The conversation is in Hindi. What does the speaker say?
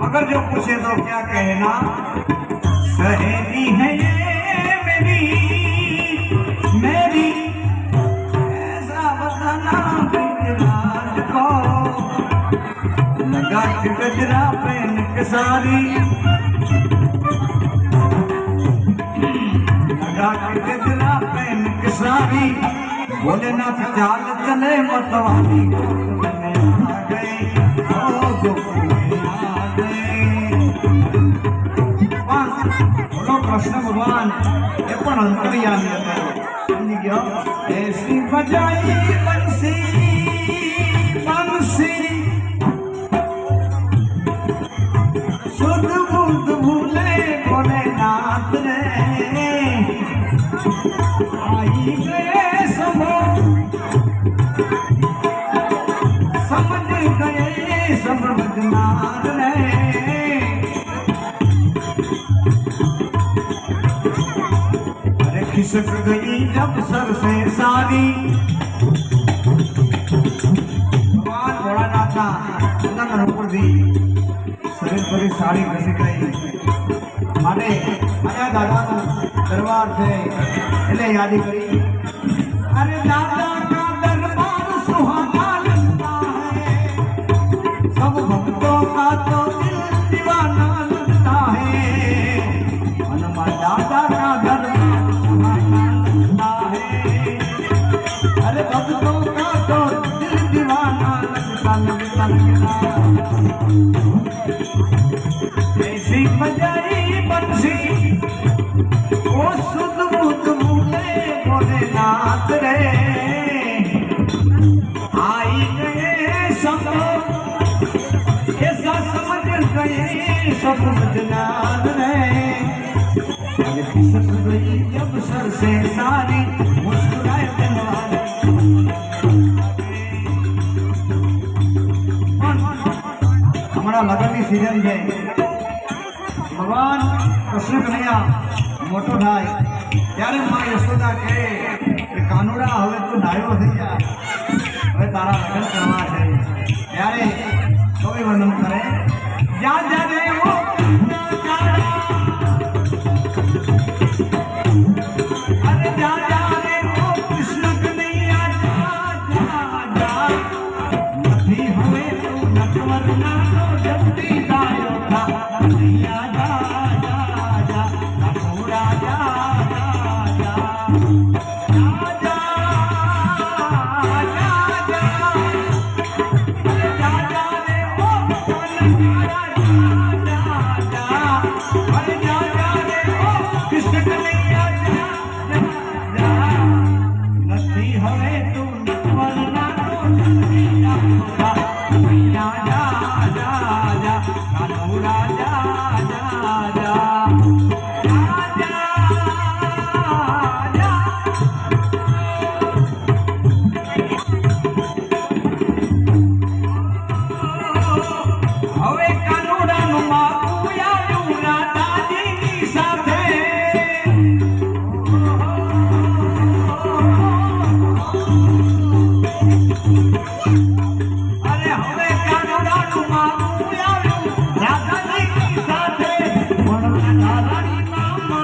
अगर जो पूछे तो क्या कहना, सहेली है ये मेरी मेरी, ऐसा बताना राज को, लगा के गजरा पहन के सारी, लगा के गजरा पहन के सारी, बोले ना चाल चले मतवाली, आ गए ओ गोकुल आ गए। बोलो कृष्ण भगवान ये पण अंतर्यामी હતા, સમજી ગયો? ऐसी बजाई बंसी बंसी, शुद्ध बुद्ध भूले भोलेनाथ रे, आई गए सब समझ गए सब बदनाम रे। अरे खिसक गई जब सर से सारी, भगवान भोलानाथ ना चंदन ऊपर दी शरीर पर साड़ी घसी गई, माने आया दादा दरबार थे એટલે યાદી કરી। अरे दादा का दरबार सुहाना लगता है, सब भक्तों का तो दिल दीवाना लगता है, हनुमान दादा का दरबार सुहाना लगता है, अरे भक्तों का तो दिल दीवाना लगता ऐसी बजाई बंसी वो शुद्ध बुद्ध भूले भोलेनाथ रे, आई गए सब ऐसा समझ गए सब बदनाम रे। अरे खिसक गई जब सर से सारी, मुस्कुराए दिलवाले हमारा लगन की सीजन है। भगवान कृष्ण कन्हैया मोटो થાય ત્યારે માં યશોદા કહે કે કાનુડા હવે તું નાયો થઈ જા, હવે તારા લગ્ન કરવા છે। ત્યારે કવિ વર્ણન કરે, જા જા રે ઓ અરે જા જા રે ઓ કૃષ્ણ કનૈયા જા જા જા, નથી હવે તું નટવર ના તો જલ્દી